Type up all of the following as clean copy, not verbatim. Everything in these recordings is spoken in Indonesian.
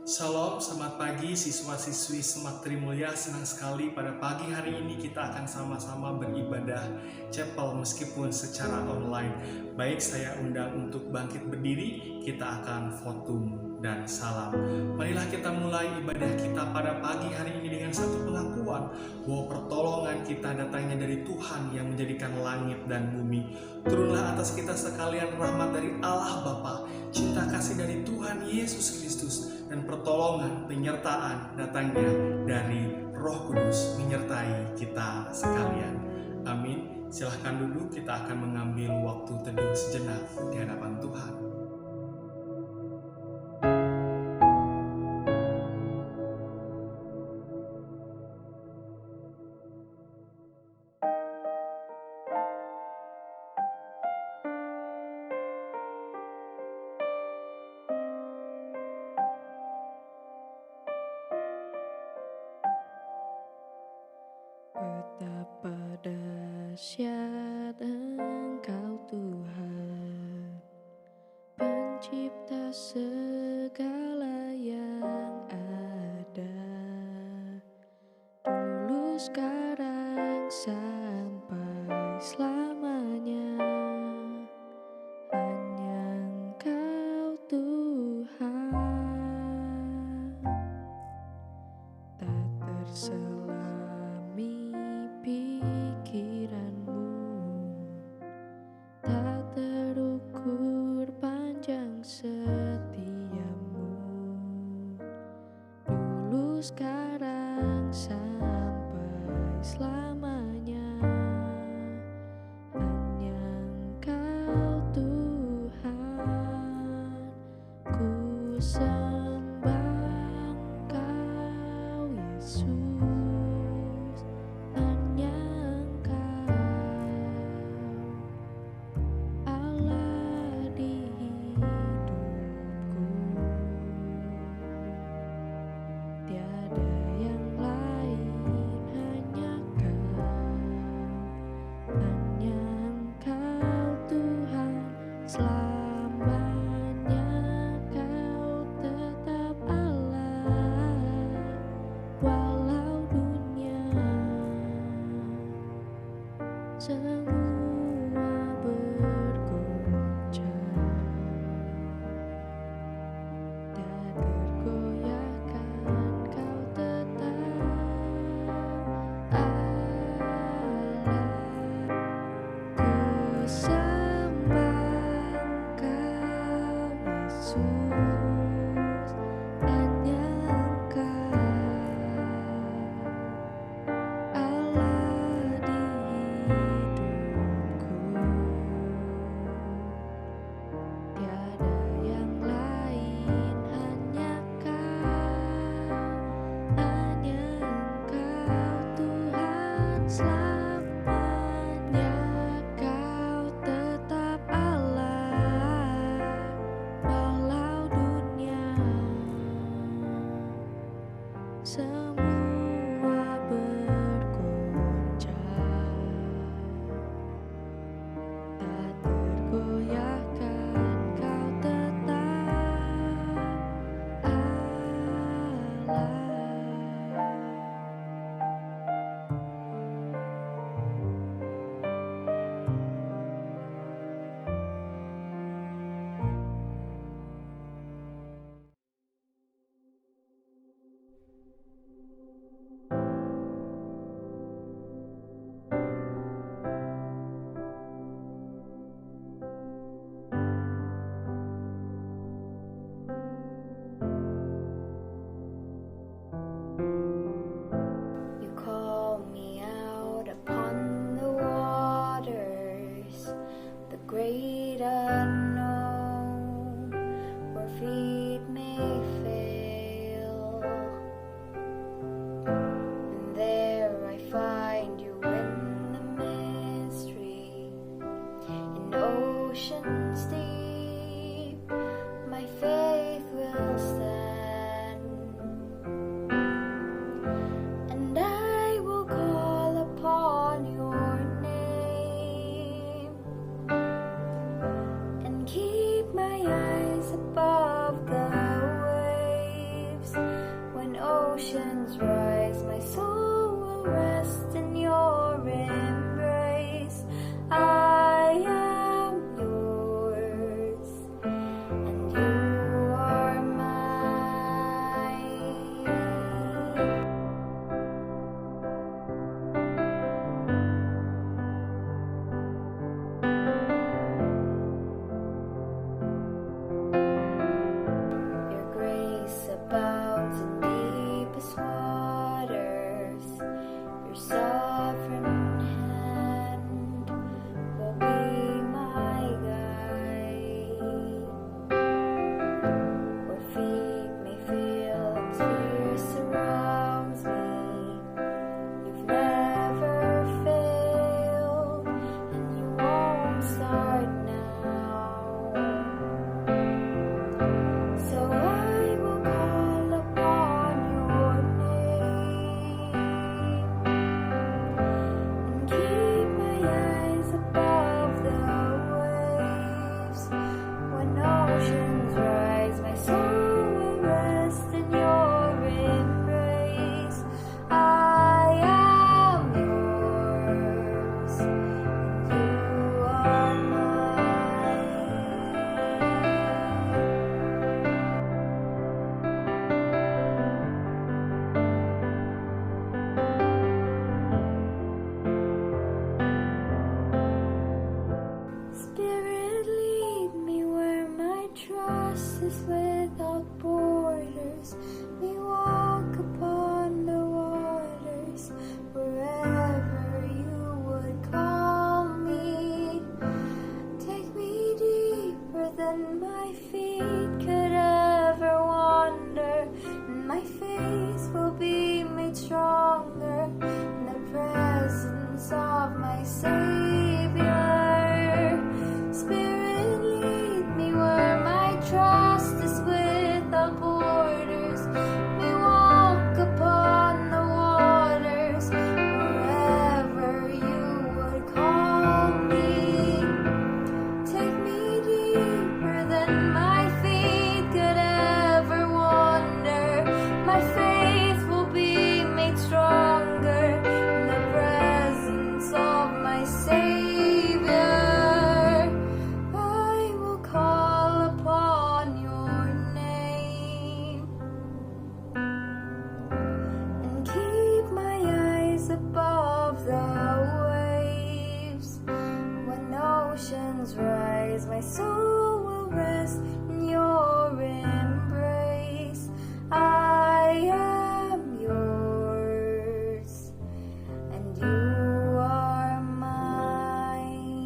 Shalom, selamat pagi siswa-siswi Semak Trimulya. Senang sekali pada pagi hari ini kita akan sama-sama beribadah chapel meskipun secara online. Baik, saya undang untuk bangkit berdiri, kita akan votum dan salam. Marilah kita mulai ibadah kita pada pagi hari ini dengan satu pengakuan bahwa pertolongan kita datangnya dari Tuhan yang menjadikan langit dan bumi. Turunlah atas kita sekalian rahmat dari Allah Bapa, cinta kasih dari Tuhan Yesus Kristus, dan pertolongan penyertaan datangnya dari Roh Kudus menyertai kita sekalian. Amin. Silahkan duduk, kita akan mengambil waktu teduh sejenak di hadapan Tuhan. Betapa dahsyat Engkau Tuhan, Pencipta segala yang ada, dulu sekarang sampai selamanya. Hanya Engkau Tuhan, tak terselami pikiranmu, tak terukur panjang setiamu, dulu sekarang sampai selamanya. Hanya Engkau Tuhan, ku sembah Engkau Yesus. Hanya Engkau Allah di hidupku, tiada yang lain, hanya Kau, hanya Engkau Tuhan. Selamanya Kau tetap Allah, walau dunia semua bergoncang dan bergoyahkan, Kau tetap Allah. Ku sembah Engkau Yesus, hanya Engkau Allah di hidupku, My soul will rest in your embrace. I am yours, and you are mine.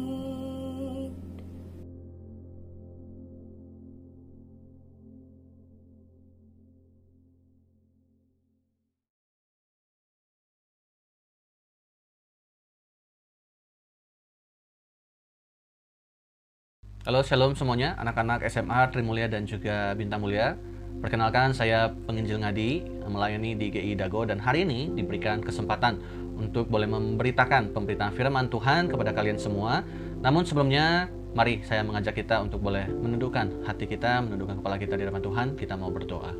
Halo, shalom semuanya, anak-anak SMA Trimulya dan juga Bintang Mulia. Perkenalkan, saya Penginjil Ngadi, melayani di GI Dago, dan hari ini diberikan kesempatan untuk boleh memberitakan pemberitaan firman Tuhan kepada kalian semua. Namun sebelumnya, mari saya mengajak kita untuk boleh menundukkan hati kita, menundukkan kepala kita di hadapan Tuhan. Kita mau berdoa.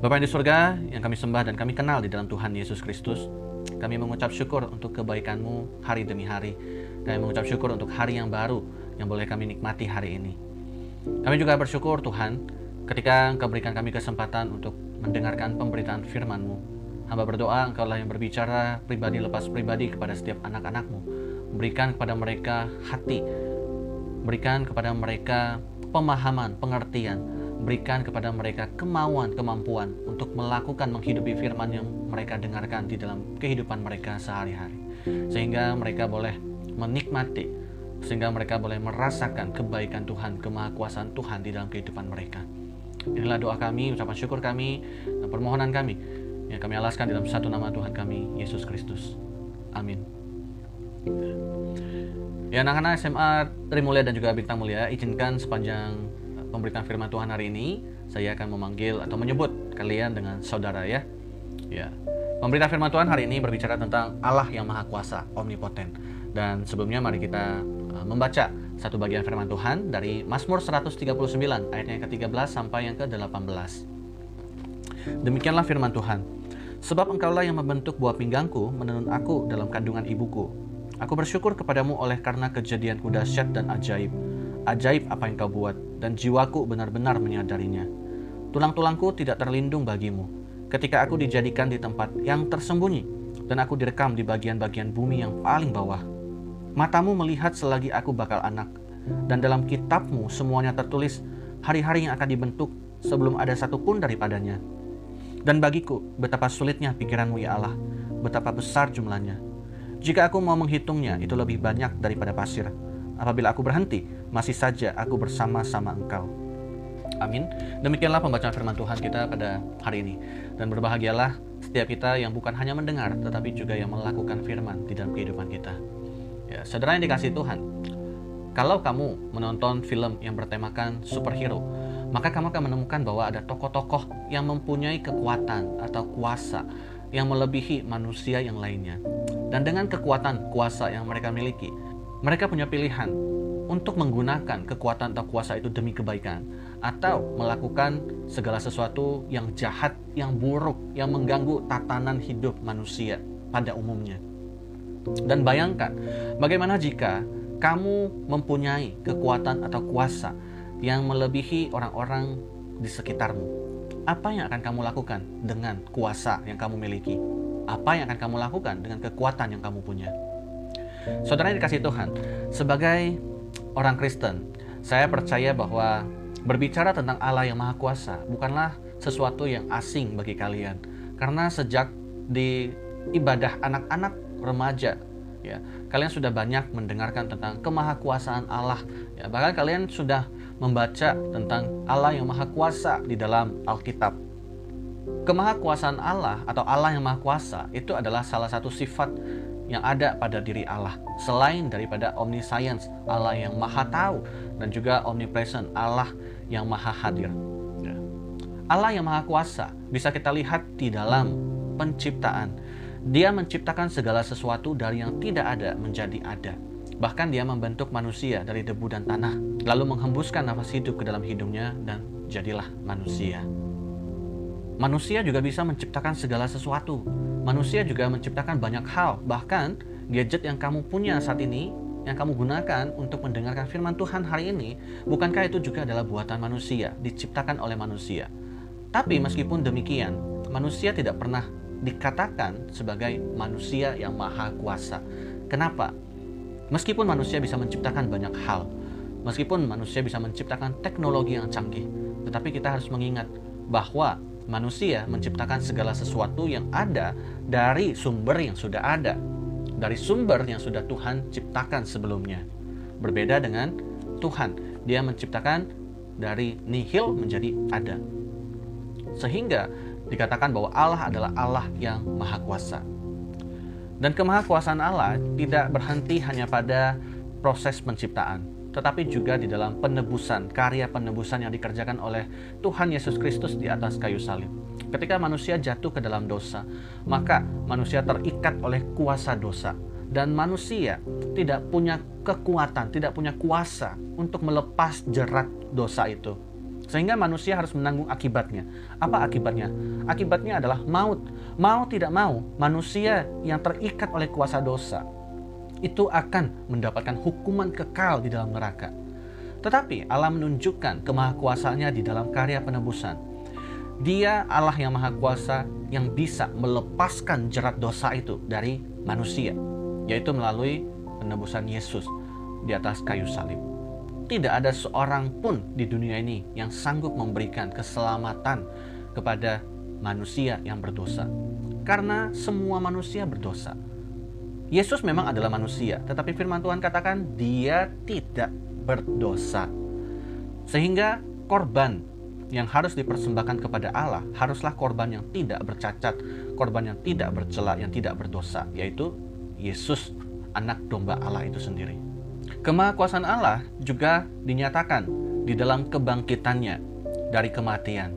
Bapa yang di surga, yang kami sembah dan kami kenal di dalam Tuhan Yesus Kristus, kami mengucap syukur untuk kebaikan-Mu hari demi hari. Kami mengucap syukur untuk hari yang baru yang boleh kami nikmati hari ini. Kami juga bersyukur Tuhan, ketika Engkau berikan kami kesempatan untuk mendengarkan pemberitaan firman-Mu. Hamba berdoa Engkaulah yang berbicara pribadi lepas pribadi kepada setiap anak-anak-Mu. Berikan kepada mereka hati, berikan kepada mereka pemahaman, pengertian, berikan kepada mereka kemauan, kemampuan untuk melakukan, menghidupi firman yang mereka dengarkan di dalam kehidupan mereka sehari-hari. Sehingga mereka boleh menikmati, sehingga mereka boleh merasakan kebaikan Tuhan, kemahakuasaan Tuhan di dalam kehidupan mereka. Inilah doa kami, ucapan syukur kami, dan permohonan kami yang kami alaskan dalam satu nama Tuhan kami, Yesus Kristus. Amin. Ya, anak-anak SMA Trimulya dan juga Bintang Mulia, izinkan sepanjang pemberitaan firman Tuhan hari ini, saya akan memanggil atau menyebut kalian dengan saudara ya. Ya. Pemberitaan firman Tuhan hari ini berbicara tentang Allah yang Maha Kuasa, omnipoten. Dan sebelumnya mari kita membaca satu bagian firman Tuhan dari Mazmur 139 ayatnya yang ke-13 sampai yang ke-18. Demikianlah firman Tuhan. Sebab Engkaulah yang membentuk buah pinggangku, menenun aku dalam kandungan ibuku. Aku bersyukur kepadamu oleh karena kejadianku dahsyat dan ajaib. Ajaib apa yang kau buat, dan jiwaku benar-benar menyadarinya. Tulang-tulangku tidak terlindung bagimu, ketika aku dijadikan di tempat yang tersembunyi, dan aku direkam di bagian-bagian bumi yang paling bawah. Matamu melihat selagi aku bakal anak, dan dalam kitabmu semuanya tertulis hari-hari yang akan dibentuk sebelum ada satu pun daripadanya. Dan bagiku, betapa sulitnya pikiranmu ya Allah, betapa besar jumlahnya. Jika aku mau menghitungnya, itu lebih banyak daripada pasir. Apabila aku berhenti, masih saja aku bersama-sama Engkau. Amin. Demikianlah pembacaan firman Tuhan kita pada hari ini. Dan berbahagialah setiap kita yang bukan hanya mendengar, tetapi juga yang melakukan firman di dalam kehidupan kita. Ya, saudara yang dikasihi Tuhan, kalau kamu menonton film yang bertemakan superhero, maka kamu akan menemukan bahwa ada tokoh-tokoh yang mempunyai kekuatan atau kuasa yang melebihi manusia yang lainnya. Dan dengan kekuatan kuasa yang mereka miliki, mereka punya pilihan untuk menggunakan kekuatan atau kuasa itu demi kebaikan, atau melakukan segala sesuatu yang jahat, yang buruk, yang mengganggu tatanan hidup manusia pada umumnya. Dan bayangkan, bagaimana jika kamu mempunyai kekuatan atau kuasa yang melebihi orang-orang di sekitarmu? Apa yang akan kamu lakukan dengan kuasa yang kamu miliki? Apa yang akan kamu lakukan dengan kekuatan yang kamu punya? Saudara yang dikasihi Tuhan, sebagai orang Kristen, saya percaya bahwa berbicara tentang Allah yang Maha Kuasa bukanlah sesuatu yang asing bagi kalian. Karena sejak di ibadah anak-anak remaja, ya, kalian sudah banyak mendengarkan tentang kemahakuasaan Allah. Ya, bahkan kalian sudah membaca tentang Allah yang Maha Kuasa di dalam Alkitab. Kemahakuasaan Allah atau Allah yang Maha Kuasa itu adalah salah satu sifat yang ada pada diri Allah, selain daripada omniscience, Allah yang Maha Tahu, dan juga omnipresent, Allah yang Maha Hadir. Ya. Allah yang Maha Kuasa bisa kita lihat di dalam penciptaan. Dia menciptakan segala sesuatu dari yang tidak ada menjadi ada. Bahkan dia membentuk manusia dari debu dan tanah, lalu menghembuskan nafas hidup ke dalam hidungnya dan jadilah manusia. Manusia juga bisa menciptakan segala sesuatu. Manusia juga menciptakan banyak hal. Bahkan gadget yang kamu punya saat ini, yang kamu gunakan untuk mendengarkan firman Tuhan hari ini, bukankah itu juga adalah buatan manusia, diciptakan oleh manusia? Tapi meskipun demikian, manusia tidak pernah dikatakan sebagai manusia yang maha kuasa. Kenapa? Meskipun manusia bisa menciptakan banyak hal, Meskipun manusia bisa menciptakan teknologi yang canggih, tetapi kita harus mengingat bahwa manusia menciptakan segala sesuatu yang ada dari sumber yang sudah ada, dari sumber yang sudah Tuhan ciptakan sebelumnya. Berbeda dengan Tuhan, Dia menciptakan dari nihil menjadi ada. Sehingga dikatakan bahwa Allah adalah Allah yang maha kuasa. Dan kemahakuasaan Allah tidak berhenti hanya pada proses penciptaan, tetapi juga di dalam penebusan, karya penebusan yang dikerjakan oleh Tuhan Yesus Kristus di atas kayu salib. Ketika manusia jatuh ke dalam dosa, maka manusia terikat oleh kuasa dosa. Dan manusia tidak punya kekuatan, tidak punya kuasa untuk melepas jerat dosa itu. Sehingga manusia harus menanggung akibatnya. Apa akibatnya? Akibatnya adalah maut. Mau tidak mau, manusia yang terikat oleh kuasa dosa itu akan mendapatkan hukuman kekal di dalam neraka. Tetapi Allah menunjukkan kemahakuasaannya di dalam karya penebusan. Dia Allah yang maha kuasa yang bisa melepaskan jerat dosa itu dari manusia, yaitu melalui penebusan Yesus di atas kayu salib. Tidak ada seorang pun di dunia ini yang sanggup memberikan keselamatan kepada manusia yang berdosa, karena semua manusia berdosa. Yesus memang adalah manusia, tetapi firman Tuhan katakan Dia tidak berdosa. Sehingga korban yang harus dipersembahkan kepada Allah haruslah korban yang tidak bercacat, korban yang tidak bercela, yang tidak berdosa, yaitu Yesus, anak domba Allah itu sendiri. Kemahakuasaan Allah juga dinyatakan di dalam kebangkitannya dari kematian.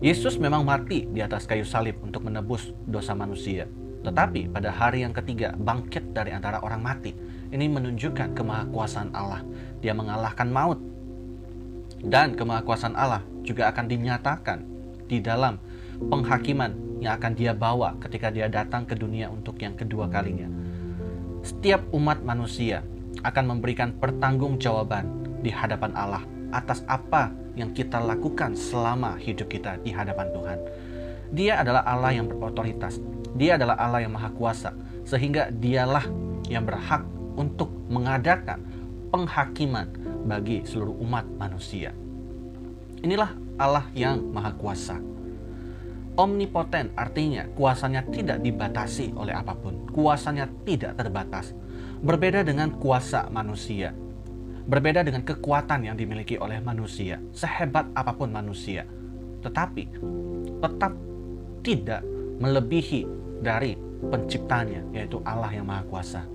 Yesus memang mati di atas kayu salib untuk menebus dosa manusia. Tetapi pada hari yang ketiga bangkit dari antara orang mati. Ini menunjukkan kemahakuasaan Allah. Dia mengalahkan maut. Dan kemahakuasaan Allah juga akan dinyatakan di dalam penghakiman yang akan Dia bawa ketika Dia datang ke dunia untuk yang kedua kalinya. Setiap umat manusia akan memberikan pertanggungjawaban di hadapan Allah atas apa yang kita lakukan selama hidup kita di hadapan Tuhan. Dia adalah Allah yang berotoritas. Dia adalah Allah yang maha kuasa, sehingga Dialah yang berhak untuk mengadakan penghakiman bagi seluruh umat manusia. Inilah Allah yang maha kuasa. Omnipoten artinya kuasanya tidak dibatasi oleh apapun. Kuasanya tidak terbatas. Berbeda dengan kuasa manusia. Berbeda dengan kekuatan yang dimiliki oleh manusia. Sehebat apapun manusia. Tetapi tetap tidak melebihi dari penciptanya, yaitu Allah yang maha kuasa.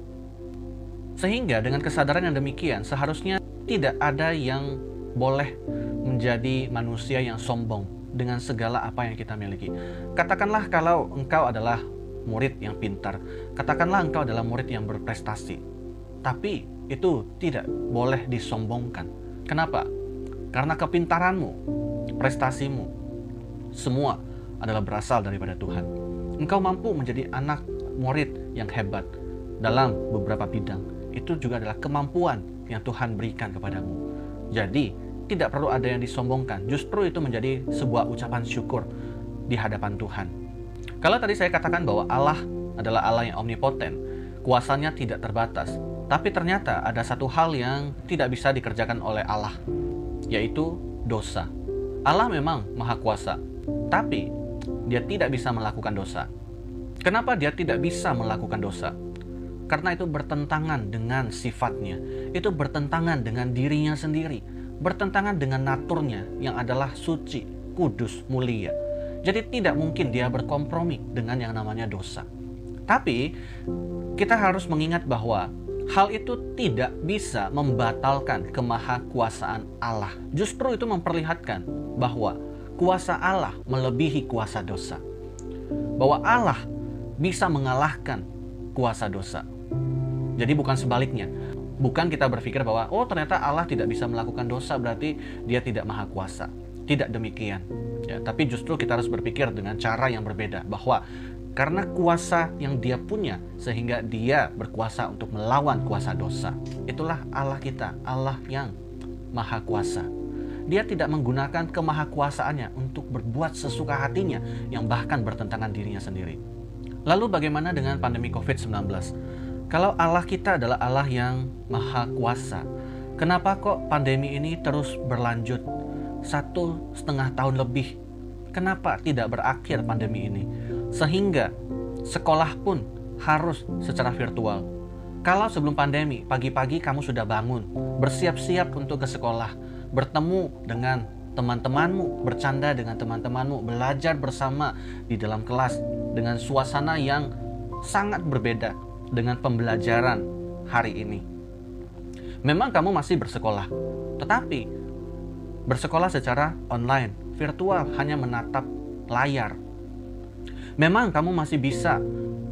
Sehingga dengan kesadaran yang demikian, seharusnya tidak ada yang boleh menjadi manusia yang sombong dengan segala apa yang kita miliki. Katakanlah kalau engkau adalah murid yang pintar, katakanlah engkau adalah murid yang berprestasi, tapi itu tidak boleh disombongkan. Kenapa? Karena kepintaranmu, prestasimu, semua adalah berasal daripada Tuhan. Engkau mampu menjadi anak murid yang hebat dalam beberapa bidang. Itu juga adalah kemampuan yang Tuhan berikan kepadamu. Jadi, tidak perlu ada yang disombongkan. Justru itu menjadi sebuah ucapan syukur di hadapan Tuhan. Kalau tadi saya katakan bahwa Allah adalah Allah yang omnipoten, kuasanya tidak terbatas. Tapi ternyata ada satu hal yang tidak bisa dikerjakan oleh Allah, yaitu dosa. Allah memang maha kuasa, tapi Dia tidak bisa melakukan dosa. Kenapa Dia tidak bisa melakukan dosa? Karena itu bertentangan dengan sifatnya. Itu bertentangan dengan dirinya sendiri. Bertentangan dengan naturnya yang adalah suci, kudus, mulia. Jadi tidak mungkin Dia berkompromi dengan yang namanya dosa. Tapi kita harus mengingat bahwa hal itu tidak bisa membatalkan kemahakuasaan Allah. Justru itu memperlihatkan bahwa kuasa Allah melebihi kuasa dosa. Bahwa Allah bisa mengalahkan kuasa dosa. Jadi bukan sebaliknya. Bukan kita berpikir bahwa ternyata Allah tidak bisa melakukan dosa, berarti Dia tidak maha kuasa. Tidak demikian. Ya, tapi justru kita harus berpikir dengan cara yang berbeda, bahwa karena kuasa yang Dia punya, sehingga Dia berkuasa untuk melawan kuasa dosa. Itulah Allah kita, Allah yang maha kuasa. Dia tidak menggunakan kemahakuasaannya untuk berbuat sesuka hatinya yang bahkan bertentangan dirinya sendiri. Lalu bagaimana dengan pandemi COVID-19? Kalau Allah kita adalah Allah yang maha kuasa, Kenapa kok pandemi ini terus berlanjut 1,5 tahun lebih? Kenapa tidak berakhir pandemi ini? Sehingga sekolah pun harus secara virtual. Kalau sebelum pandemi, pagi-pagi kamu sudah bangun, bersiap-siap untuk ke sekolah, bertemu dengan teman-temanmu, bercanda dengan teman-temanmu, belajar bersama di dalam kelas dengan suasana yang sangat berbeda dengan pembelajaran hari ini. Memang kamu masih bersekolah, tetapi bersekolah secara online, virtual, hanya menatap layar. Memang kamu masih bisa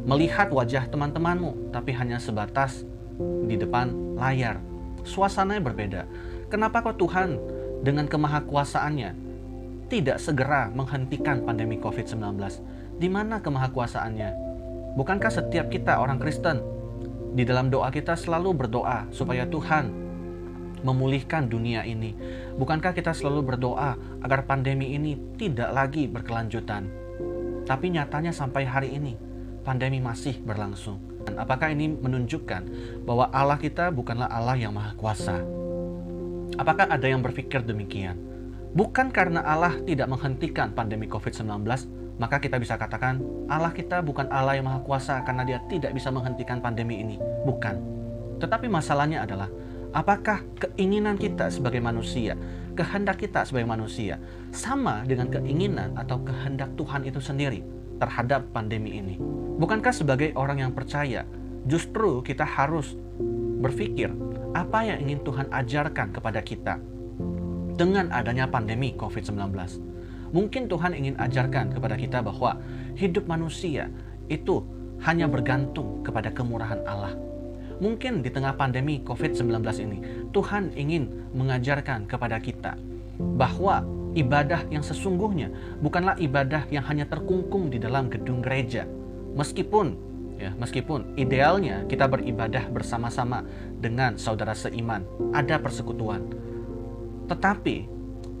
melihat wajah teman-temanmu, tapi hanya sebatas di depan layar. Suasananya berbeda. Kenapa kok Tuhan dengan kemahakuasaannya tidak segera menghentikan pandemi COVID-19? Di mana kemahakuasaannya? Bukankah setiap kita orang Kristen di dalam doa kita selalu berdoa supaya Tuhan memulihkan dunia ini? Bukankah kita selalu berdoa agar pandemi ini tidak lagi berkelanjutan? Tapi nyatanya sampai hari ini pandemi masih berlangsung. Dan apakah ini menunjukkan bahwa Allah kita bukanlah Allah yang maha kuasa? Apakah ada yang berpikir demikian? Bukan karena Allah tidak menghentikan pandemi COVID-19, maka kita bisa katakan Allah kita bukan Allah yang maha kuasa karena dia tidak bisa menghentikan pandemi ini. Bukan. Tetapi masalahnya adalah, apakah keinginan kita sebagai manusia, kehendak kita sebagai manusia, sama dengan keinginan atau kehendak Tuhan itu sendiri terhadap pandemi ini? Bukankah sebagai orang yang percaya, justru kita harus berpikir apa yang ingin Tuhan ajarkan kepada kita dengan adanya pandemi COVID-19? Mungkin Tuhan ingin ajarkan kepada kita bahwa hidup manusia itu hanya bergantung kepada kemurahan Allah. Mungkin di tengah pandemi COVID-19 ini, Tuhan ingin mengajarkan kepada kita bahwa ibadah yang sesungguhnya bukanlah ibadah yang hanya terkungkung di dalam gedung gereja. Meskipun idealnya kita beribadah bersama-sama dengan saudara seiman, ada persekutuan. Tetapi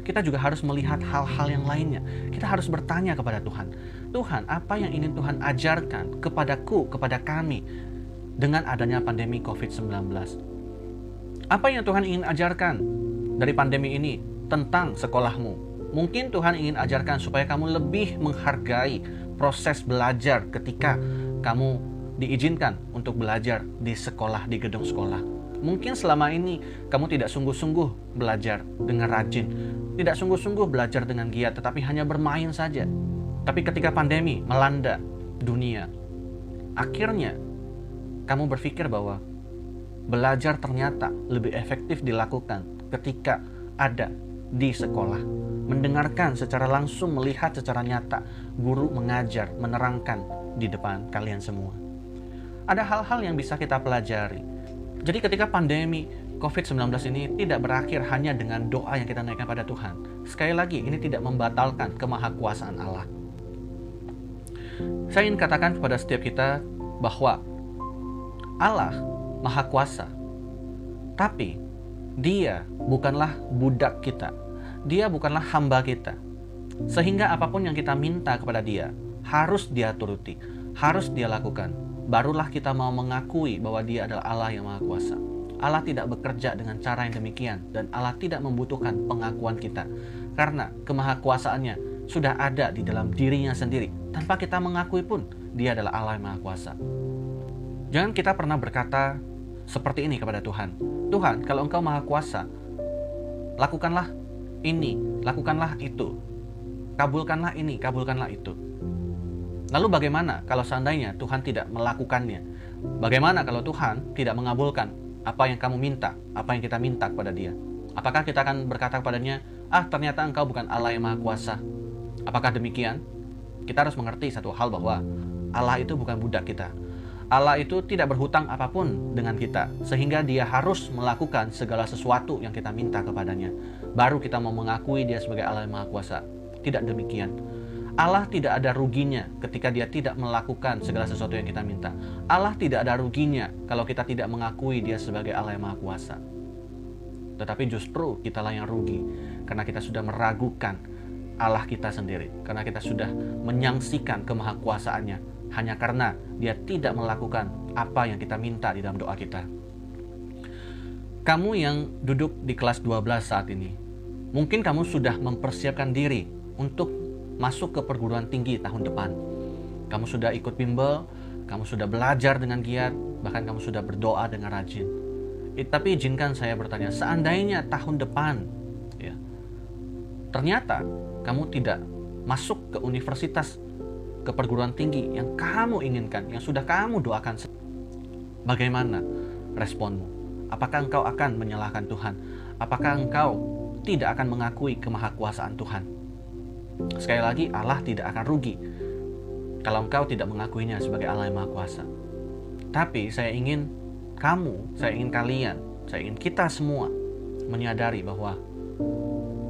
kita juga harus melihat hal-hal yang lainnya. Kita harus bertanya kepada Tuhan, Tuhan, apa yang ingin Tuhan ajarkan kepadaku, kepada kami dengan adanya pandemi COVID-19? Apa yang Tuhan ingin ajarkan dari pandemi ini tentang sekolahmu? Mungkin Tuhan ingin ajarkan supaya kamu lebih menghargai proses belajar ketika kamu diizinkan untuk belajar di sekolah, di gedung sekolah. Mungkin selama ini kamu tidak sungguh-sungguh belajar dengan rajin, tidak sungguh-sungguh belajar dengan giat, tetapi hanya bermain saja. Tapi ketika pandemi melanda dunia, akhirnya kamu berpikir bahwa belajar ternyata lebih efektif dilakukan ketika ada di sekolah. Mendengarkan secara langsung, melihat secara nyata guru mengajar, menerangkan di depan kalian semua. Ada hal-hal yang bisa kita pelajari. Jadi ketika pandemi COVID-19 ini tidak berakhir hanya dengan doa yang kita naikkan pada Tuhan. Sekali lagi, ini tidak membatalkan kemahakuasaan Allah. Saya ingin katakan kepada setiap kita bahwa Allah maha kuasa, tapi Dia bukanlah budak kita. Dia bukanlah hamba kita. Sehingga apapun yang kita minta kepada Dia, harus Dia turuti, harus Dia lakukan. Barulah kita mau mengakui bahwa Dia adalah Allah yang maha kuasa. Allah tidak bekerja dengan cara yang demikian, dan Allah tidak membutuhkan pengakuan kita, karena kemahakuasaannya sudah ada di dalam dirinya sendiri. Tanpa kita mengakui pun, Dia adalah Allah yang maha kuasa. Jangan kita pernah berkata seperti ini kepada Tuhan, Tuhan, kalau Engkau maha kuasa, lakukanlah ini, lakukanlah itu, kabulkanlah ini, kabulkanlah itu. Lalu bagaimana kalau seandainya Tuhan tidak melakukannya? Bagaimana kalau Tuhan tidak mengabulkan apa yang kamu minta, apa yang kita minta kepada Dia? Apakah kita akan berkata kepadanya, ternyata Engkau bukan Allah yang maha kuasa? Apakah demikian? Kita harus mengerti satu hal, bahwa Allah itu bukan budak kita. Allah itu tidak berhutang apapun dengan kita, sehingga Dia harus melakukan segala sesuatu yang kita minta kepadanya. Baru kita mau mengakui Dia sebagai Allah yang maha kuasa. Tidak demikian. Allah tidak ada ruginya ketika Dia tidak melakukan segala sesuatu yang kita minta. Allah tidak ada ruginya kalau kita tidak mengakui Dia sebagai Allah yang maha kuasa. Tetapi justru kitalah yang rugi, karena kita sudah meragukan Allah kita sendiri, karena kita sudah menyangsikan kemahakuasaannya hanya karena Dia tidak melakukan apa yang kita minta di dalam doa kita. Kamu yang duduk di kelas 12 saat ini, mungkin kamu sudah mempersiapkan diri untuk masuk ke perguruan tinggi tahun depan. Kamu sudah ikut bimbel, kamu sudah belajar dengan giat, bahkan kamu sudah berdoa dengan rajin. Tapi izinkan saya bertanya, seandainya tahun depan, ya, ternyata kamu tidak masuk ke universitas, ke perguruan tinggi yang kamu inginkan, yang sudah kamu doakan, bagaimana responmu? Apakah engkau akan menyalahkan Tuhan? Apakah engkau tidak akan mengakui kemahakuasaan Tuhan? Sekali lagi, Allah tidak akan rugi kalau engkau tidak mengakuinya sebagai Allah yang Maha Kuasa. Tapi saya ingin kamu, saya ingin kalian, saya ingin kita semua menyadari bahwa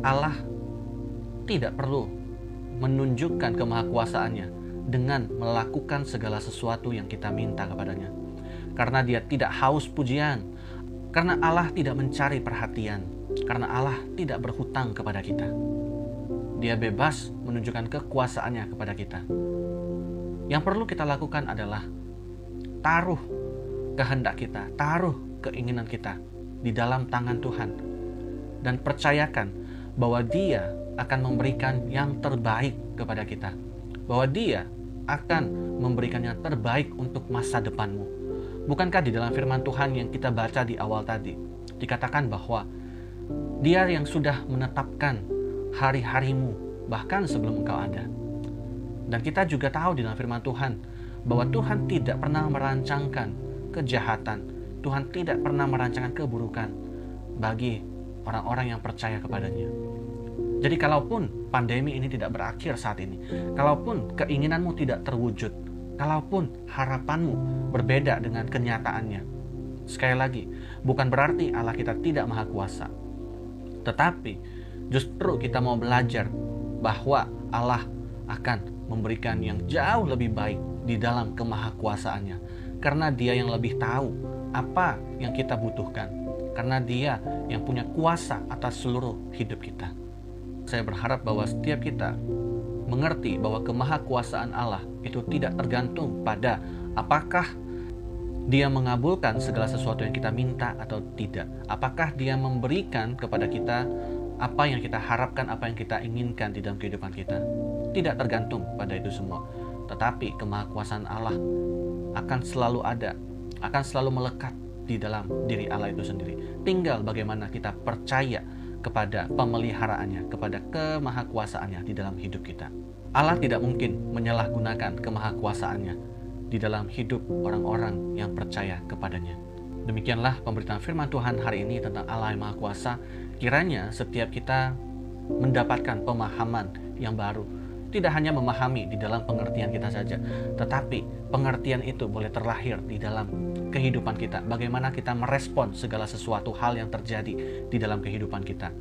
Allah tidak perlu menunjukkan kemahakuasaannya dengan melakukan segala sesuatu yang kita minta kepadanya. Karena Dia tidak haus pujian, karena Allah tidak mencari perhatian, karena Allah tidak berhutang kepada kita. Dia bebas menunjukkan kekuasaannya kepada kita. Yang perlu kita lakukan adalah taruh kehendak kita, taruh keinginan kita di dalam tangan Tuhan, dan percayakan bahwa Dia akan memberikan yang terbaik kepada kita, bahwa Dia akan memberikan yang terbaik untuk masa depanmu. Bukankah di dalam firman Tuhan yang kita baca di awal tadi dikatakan bahwa Dia yang sudah menetapkan hari-harimu bahkan sebelum engkau ada. Dan kita juga tahu di dalam firman Tuhan bahwa Tuhan tidak pernah merancangkan kejahatan, Tuhan tidak pernah merancangkan keburukan bagi orang-orang yang percaya kepadanya. Jadi kalaupun pandemi ini tidak berakhir saat ini, kalaupun keinginanmu tidak terwujud, kalaupun harapanmu berbeda dengan kenyataannya, sekali lagi, bukan berarti Allah kita tidak maha kuasa. Tetapi justru kita mau belajar bahwa Allah akan memberikan yang jauh lebih baik di dalam kemahakuasaannya. Karena Dia yang lebih tahu apa yang kita butuhkan. Karena Dia yang punya kuasa atas seluruh hidup kita. Saya berharap bahwa setiap kita mengerti bahwa kemahakuasaan Allah itu tidak tergantung pada apakah Dia mengabulkan segala sesuatu yang kita minta atau tidak. Apakah Dia memberikan kepada kita apa yang kita harapkan, apa yang kita inginkan di dalam kehidupan kita. Tidak tergantung pada itu semua. Tetapi kemahakuasaan Allah akan selalu ada, akan selalu melekat di dalam diri Allah itu sendiri. Tinggal bagaimana kita percaya kepada pemeliharaannya, kepada kemahakuasaannya di dalam hidup kita. Allah tidak mungkin menyalahgunakan kemahakuasaannya di dalam hidup orang-orang yang percaya kepadanya. Demikianlah pemberitaan firman Tuhan hari ini tentang Allah yang Maha Kuasa. Kiranya setiap kita mendapatkan pemahaman yang baru. Tidak hanya memahami di dalam pengertian kita saja, tetapi pengertian itu boleh terlahir di dalam kehidupan kita. Bagaimana kita merespon segala sesuatu hal yang terjadi di dalam kehidupan kita.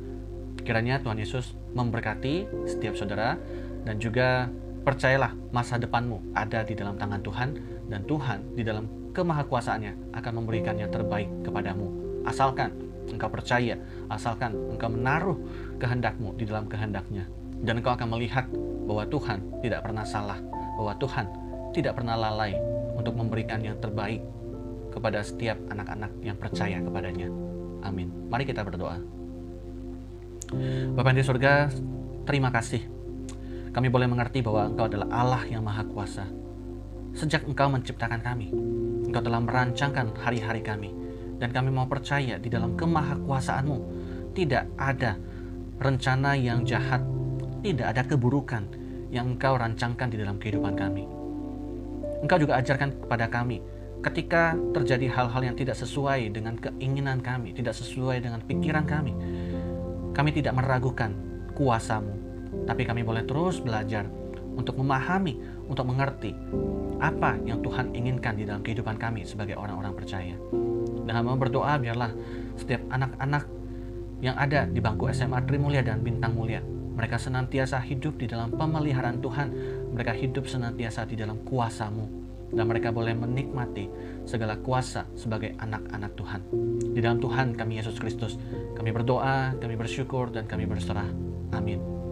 Kiranya Tuhan Yesus memberkati setiap saudara, dan juga percayalah masa depanmu ada di dalam tangan Tuhan, dan Tuhan di dalam kemahakuasaannya akan memberikan yang terbaik kepadamu. Asalkan engkau percaya, asalkan engkau menaruh kehendakmu di dalam kehendaknya, dan engkau akan melihat bahwa Tuhan tidak pernah salah, bahwa Tuhan tidak pernah lalai untuk memberikan yang terbaik kepada setiap anak-anak yang percaya kepadanya. Amin. Mari kita berdoa. Bapa di surga, terima kasih. Kami boleh mengerti bahwa Engkau adalah Allah yang Maha Kuasa. Sejak Engkau menciptakan kami, Engkau telah merancangkan hari-hari kami, dan kami mau percaya di dalam kemahakuasaan-Mu tidak ada rencana yang jahat, tidak ada keburukan yang Engkau rancangkan di dalam kehidupan kami. Engkau juga ajarkan kepada kami, ketika terjadi hal-hal yang tidak sesuai dengan keinginan kami, tidak sesuai dengan pikiran kami tidak meragukan kuasa-Mu, tapi kami boleh terus belajar untuk memahami, untuk mengerti apa yang Tuhan inginkan di dalam kehidupan kami sebagai orang-orang percaya. Dan kami berdoa biarlah setiap anak-anak yang ada di bangku SMA Trimulya dan Bintang Mulia, mereka senantiasa hidup di dalam pemeliharaan Tuhan, mereka hidup senantiasa di dalam kuasa-Mu, dan mereka boleh menikmati segala kuasa sebagai anak-anak Tuhan. Di dalam Tuhan kami Yesus Kristus, kami berdoa, kami bersyukur, dan kami berserah. Amin.